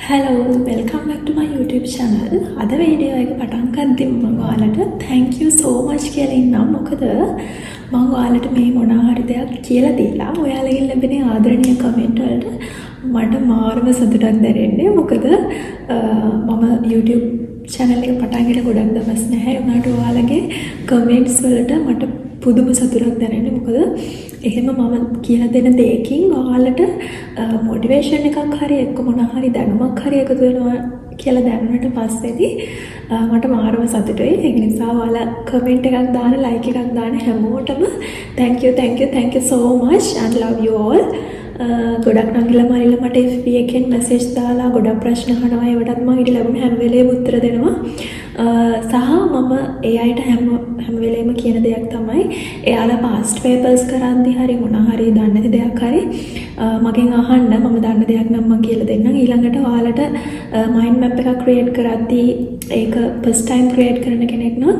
Hello, welcome back to my YouTube channel. අද video එක පටන් ගද්දිම මම ඔයාලට thank you so much කියලා ඉන්නම්. මොකද මම ඔයාලට මේ මොන හරි දෙයක් කියලා දීලා ඔයාලගෙන් ලැබෙන ආදරණීය කමෙන්ට් වලට මට මාරම සතුටක් දැනෙන්නේ. මොකද මම YouTube channel එක පටන් ගෙන ගොඩක් දවස් නැහැ. උනාට ඔයාලගේ කමෙන්ට්ස් වලට මට පුදුම සතුටක් දැනෙන්නේ. මොකද එහෙම මම කියලා දෙන දෙයකින් ඔයාලට මොටිවේෂන් එකක් හරි එක්ක මොන හරි දැනුමක් හරි එකතු වෙනවා කියලා දැනුණට පස්සේදී මට මාරම සතුටුයි. ඒ නිසා ඔයාලා කමෙන්ට් එකක් දාන, ලයික් එකක් දාන හැමෝටම thank you so much and love you all. ගොඩක් නංගිලා මරිලා මට FB එකෙන් මැසේජ් දාලා ගොඩක් ප්‍රශ්න අහනවා. ඒවටත් මම ඊට ලැබුණ හැම වෙලේම උත්තර දෙනවා. සහ මම ඒ අයට හැම වෙලේම කියන දෙයක් තමයි එයාලා past papers කරද්දී හරි මොන හරි දන්නේ නැති දෙයක් හරි මගෙන් අහන්න. මම දන්න දෙයක් නම් මම කියලා දෙන්නම්. ඊළඟට ඔයාලට mind map එකක් create කරද්දී ඒක first time create කරන කෙනෙක් නම්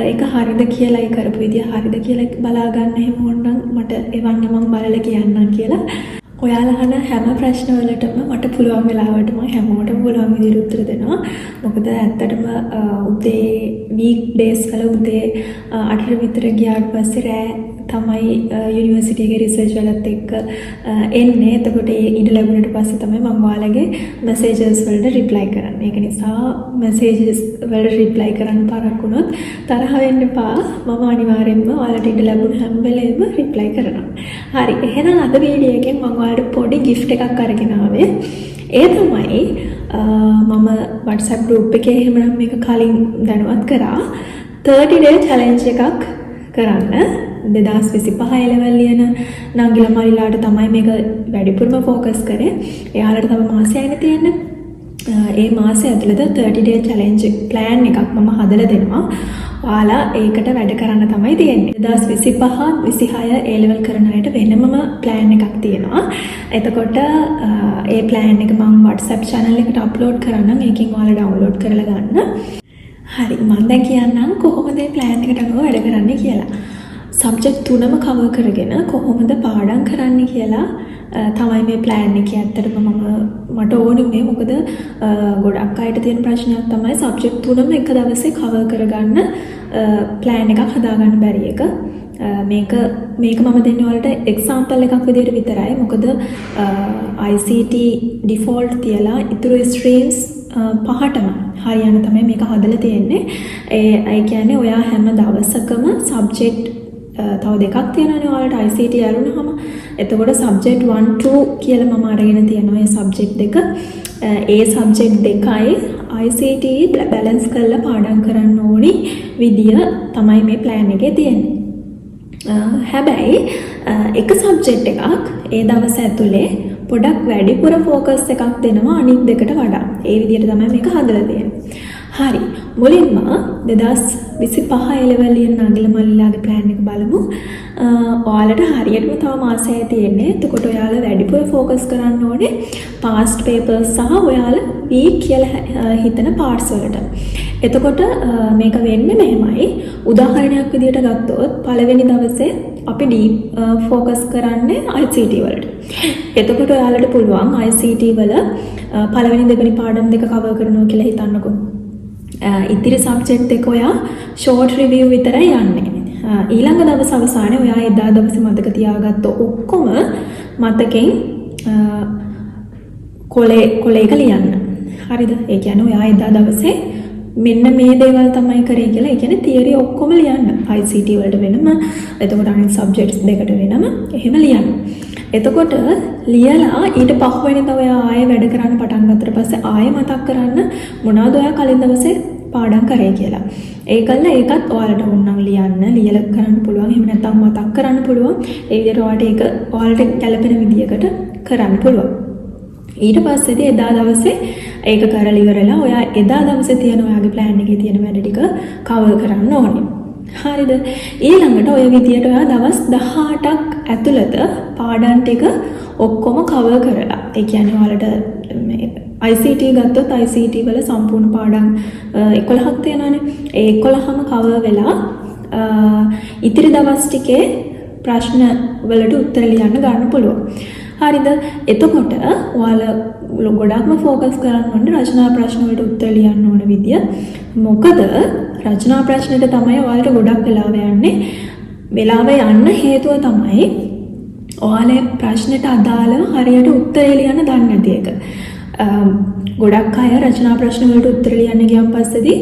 ඒක හරිද කියලා ඒ කරපු විදිය හරිද කියලා බලා ගන්න. එහෙම වුණනම් මට එවන්න මම බලලා කියන්නම් කියලා. ඔයාලා අහන හැම ප්‍රශ්න වලටම මට පුළුවන් වෙලාවට මම හැමෝටම පුළුවන් විදිහට උත්තර දෙනවා. මොකද ඇත්තටම උදේ week days වල උදේ 8 විතර ගියාට පස්සේ රෑ තමයි යුනිවර්සිටි එකේ රිසර්ච් වලත් එක්ක එන්නේ. එතකොට ඒ ඉඩ ලැබුණට පස්සේ තමයි මම ඔයාලගේ මැසේජස් වලට රිප්ලයි කරන්නේ. ඒක නිසා මැසේජස් වලට රිප්ලයි කරන්න පරක් වුණොත් තරහ වෙන්න එපා. මම අනිවාර්යෙන්ම ඔයාලට ඉඩ ලැබුණ හැම වෙලේම රිප්ලයි කරනවා. හරි. එහෙනම් අද වීඩියෝ එකෙන් මම ඔයාලට පොඩි gift එකක් අරගෙන ආවේ. ඒ තමයි මම WhatsApp group එකේ එහෙමනම් මේක කලින් දැනුවත් කරා 30 day challenge එකක් කරන්න. 2025 level ලියන නංගිලා මරිලාට තමයි මේක වැඩිපුරම ફોකස් කරේ. එයාලට තව මාසයක්නේ තියෙන්නේ. ඒ මාසය ඇතුළත 30 day challenge plan එකක් මම හදලා දෙනවා. ඔයාලා ඒකට වැඩ කරන්න තමයි තියෙන්නේ. 2025 26 A level කරන අයට වෙනමම plan එකක් තියෙනවා. එතකොට ඒ plan එක මම WhatsApp channel එකට upload කරන්නම්. ඒකෙන් ඔයාලා download කරලා ගන්න. හරි. මම දැන් කියන්නම් කොහොමද මේ plan එකට අනුව වැඩ කරන්නේ කියලා. සබ්ජෙක්ට් තුනම කවර් කරගෙන කොහොමද පාඩම් කරන්න කියලා තමයි මේ ප්ලෑන් එක. ඇත්තටම මට ඕනේ උනේ මොකද ගොඩක් අයට තියෙන ප්‍රශ්නයක් තමයි සබ්ජෙක්ට් තුනම එක දවසේ කවර් කරගන්න ප්ලෑන් එකක් හදාගන්න බැරි එක. මේක මම දෙන්නේ ඔයාලට එක්සැම්පල් එකක් විදිහට විතරයි. මොකද ICT default තියලා ඉතුරු streams පහටම හරියන තමයි මේක හදලා තියෙන්නේ. ඒ කියන්නේ ඔයා හැම දවසකම සබ්ජෙක්ට් තව දෙකක් තියෙනවානේ ඔයාලට ICT අරුණාම. එතකොට subject 1 2 කියලා මම අරගෙන තියෙනවා මේ subject දෙක. ඒ subject දෙකයි ICT balance කරලා පාඩම් කරන්න ඕනි විදිය තමයි මේ plan එකේ තියෙන්නේ. හැබැයි එක subject එකක් ඒ දවස් ඇතුලේ පොඩක් වැඩිපුර focus එකක් දෙනවා අනිත් දෙකට වඩා. ඒ විදිහට තමයි මේක හදලා තියෙන්නේ. හරි. මුලින්ම 2025 level ලියන නංගිලා මල්ලිලාගේ plan එක බලමු. ඔයාලට හරියටම තව මාසයක් තියෙන්නේ. එතකොට ඔයාලා වැඩිපුර focus කරන්න ඕනේ past papers සහ ඔයාලා week කියලා හිතන parts වලට. එතකොට මේක වෙන්නේ මෙහෙමයි. උදාහරණයක් විදිහට ගත්තොත් පළවෙනි දවසේ අපි deep focus කරන්නේ ICT වලට. එතකොට ඔයාලට පුළුවන් ICT වල පළවෙනි දෙවෙනි පාඩම් දෙක cover කරනවා කියලා හිතන්නකෝ. ඉතිරි සබ්ජෙක්ට් දෙක ඔයා ෂෝට් රිවිව් විතරයි යන්නේ. ඊළඟ දවස් අවසානයේ ඔයා එදා දවසේ මතක තියාගත්ත ඔක්කොම මතකෙන් කොලේක ලියන්න. හරිද? ඒ කියන්නේ ඔයා එදා දවසේ මෙන්න මේ දේවල් තමයි කරේ කියලා. ඒ කියන්නේ තියරි ඔක්කොම ලියන්න. ICT වලට වෙනම, එතකොට අනිත් සබ්ජෙක්ට්ස් දෙකට වෙනම එහෙම ලියන්න. එතකොට ලියලා ඊට පහුවෙනිද ඔයා ආයෙ වැඩ කරන්න පටන් ගත්තට පස්සේ ආයෙ මතක් කරන්න මොනවද ඔයා කලින් දවසේ පාඩම් කරේ කියලා. ඒකල්ල ඒකත් ඔයාලට ඕනනම් ලියලා කරන්න පුළුවන්. එහෙම නැත්නම් මතක් කරන්න පුළුවන්. ඒ විදිහට ඔයාලට ඒක ඔයාලට ගැළපෙන විදිහකට කරන්න පුළුවන්. ඊට පස්සේදී එදා දවසේ ඒක කරලා ඉවරලා ඔයා එදා දවසේ තියෙන ඔයාගේ plan එකේ තියෙන වැඩ ටික cover කරන්න ඕනේ. හරිද? ඊළඟට ඔය විදියට ඔයා දවස් 18ක් ඇතුළත පාඩම් ටික ඔක්කොම cover කරලා. ඒ කියන්නේ ඔයාලට මේ ICT ගත්තොත් ICT වල සම්පූර්ණ පාඩම් 11ක් තියෙනවානේ. ඒ 11ම cover වෙලා ඉතිරි දවස් ටිකේ ප්‍රශ්න වලට උත්තර ලියන්න ගන්න පුළුවන්. හරිද? එතකොට ඔයාලා ගොඩක්ම ෆෝකස් කරන්න ඕනේ රචනා ප්‍රශ්න වලට උත්තර ලියන්න ඕන විදිය. මොකද රචනා ප්‍රශ්නෙට තමයි ඔයාලට ගොඩක් වෙලාව යන්න හේතුව තමයි ඔයාලේ ප්‍රශ්නෙට අදාළව හරියට උත්තර ලියන්න දන්නේ නැති එක. ගොඩක් අය රචනා ප්‍රශ්න වලට උත්තර ලියන්න ගියන් පස්සේදී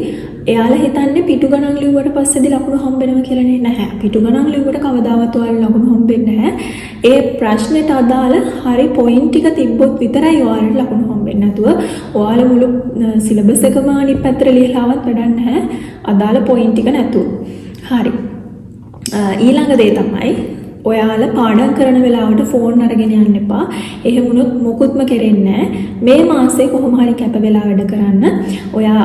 එයාලා හිතන්නේ පිටු ගණන් ලිව්වට පස්සේදී ලකුණු හම්බෙනවා කියලානේ. නැහැ. පිටු ගණන් ලිව්වට කවදාවත් ඔයාලා ලකුණු හම්බෙන්නේ නැහැ. ඒ ප්‍රශ්නෙට අදාළ හරි පොයින්ට් ටික තිබ්බොත් විතරයි ඔයාලට ලකුණු හම්බෙන්නේ. නැතුව ඔයාලා මුළු සිලබස් එකම අනිත් පැත්තට ලියලාවත් වැඩක් නැහැ. අදාළ පොයින්ට් ටික නැතුව. හරි. ඊළඟ දේ තමයි ඔයාලා පාඩම් කරන වෙලාවට ෆෝන් අරගෙන යන්න එපා. එහෙම වුණොත් මොකුත්ම කෙරෙන්නේ නැහැ. මේ මාසේ කොහොම හරි කැප වෙලා වැඩ කරන්න. ඔයා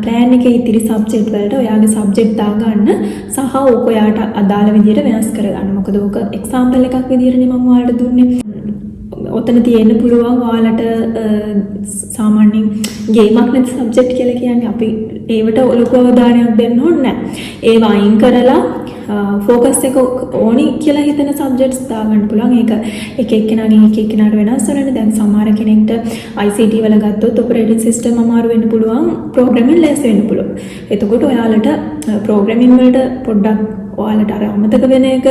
ප්ලෑන් එකේ ඉතිරි සබ්ජෙක්ට් වලට ඔයාගේ සබ්ජෙක්ට් දාගන්න සහ ඕක ඔයාට අදාළ විදිහට වෙනස් කරගන්න. මොකද ඕක එක්සැම්පල් එකක් විදිහටනේ මම ඔයාලට දුන්නේ. ඔතන තියෙන්න පුළුවන් ඔයාලට සාමාන්‍යයෙන් ගේමක් නැති සබ්ජෙක්ට් කියලා කියන්නේ අපි ඒවට ලොකු අවධානයක් දෙන්න ඕනේ නැහැ. ඒව අයින් කරලා ෆෝකස් එක ඕනි කියලා හිතන සබ්ජෙක්ට්ස් දාගන්න පුළුවන්. ඒක එක්කෙනාගෙන් එක්කෙනාට වෙනස් වෙනනේ. දැන් සමහර කෙනෙක්ට ICT වල ගත්තොත් ඔපරේටින් සිස්ටම් අමාරු වෙන්න පුළුවන්, ප්‍රෝග්‍රෑමින් ලෑස්ති වෙන්න පුළුවන්. එතකොට ඔයාලට ප්‍රෝග්‍රෑමින් වලට පොඩ්ඩක් ඔයාලට අර අමතක වෙන එක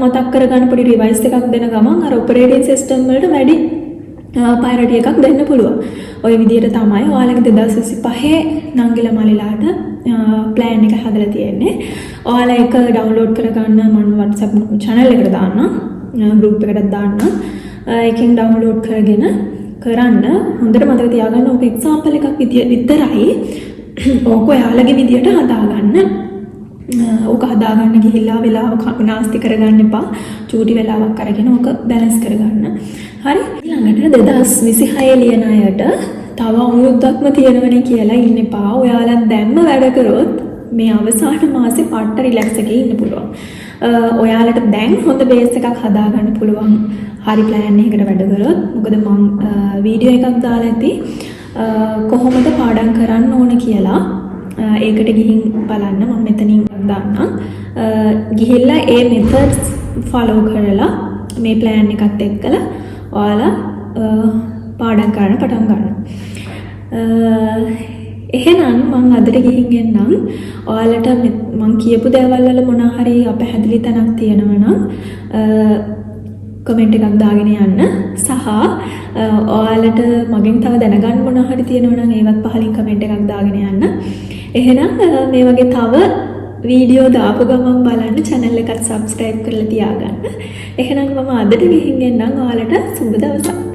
මතක් කරගන්න පොඩි රිවයිස් එකක් දෙන ගමන් අර ඔපරේටින් සිස්ටම් වලට වැඩි ප්‍රයොරිටි එකක් දෙන්න පුළුවන්. ඔය විදිහට තමයි ඔයාලගේ 2025 නංගිලා මලිලාට ප්ලෑන් එක හදලා තියෙන්නේ. ඔයාලා ඒක ඩවුන්ලෝඩ් කරගන්න මම WhatsApp channel එකට දාන්න, group එකකට දාන්න. ඒකෙන් ඩවුන්ලෝඩ් කරගෙන කරන්න. හොඳට මතක තියාගන්න ඕක එක්සැම්පල් එකක් විතරයි. ඕක ඔයාලගේ විදිහට හදාගන්න. ඕක හදාගන්න ගිහිල්ලා වෙලාව නාස්ති කරගන්න එපා. චූටි වෙලාවක් අරගෙන ඕක බැලන්ස් කරගන්න. හරි. ඊළඟට 2026 ලියන අයට තව අවුරුද්දක්ම තියෙනවනේ කියලා ඉන්න එපා. ඔයාලා දැම්ම වැඩ කරොත් මේ අවසාන මාසේ පට්ට රිලැක්ස් එකේ ඉන්න පුළුවන්. ඔයාලට දැන් හොඳ බේස් එකක් හදාගන්න පුළුවන්. හරි ප්ලෑන් එකකට වැඩ කරොත්. මොකද මම වීඩියෝ එකක් දාලා ඇති කොහොමද පාඩම් කරන්න ඕන කියලා. ඒකට ගිහින් බලන්න මම මෙතනින් දාන්නම්. ගිහිල්ලා ඒ මෙතඩ්ස් ෆලෝ කරලා මේ ප්ලෑන් එකත් එක්කලා ඔයාලා පාඩම් කරන්න පටන් ගන්න. එහෙනම් මම අදට ගිහින් එන්නම්. ඔයාලට මම කියපු දේවල් වල මොනවා හරි අපහැදිලි තැනක් තියෙනවා නම් කමෙන්ට් එකක් දාගෙන යන්න. සහ ඔයාලට මගෙන් තව දැනගන්න මොනවා හරි තියෙනවා නම් ඒවත් පහලින් කමෙන්ට් එකක් දාගෙන යන්න. එහෙනම් මේ වගේ තව වීඩියෝ දාපු ගමන් බලන්න channel එකත් subscribe කරලා තියාගන්න. එහෙනම් මම අදට ගිහින් එන්නම්. ඔයාලට සුබ දවසක්.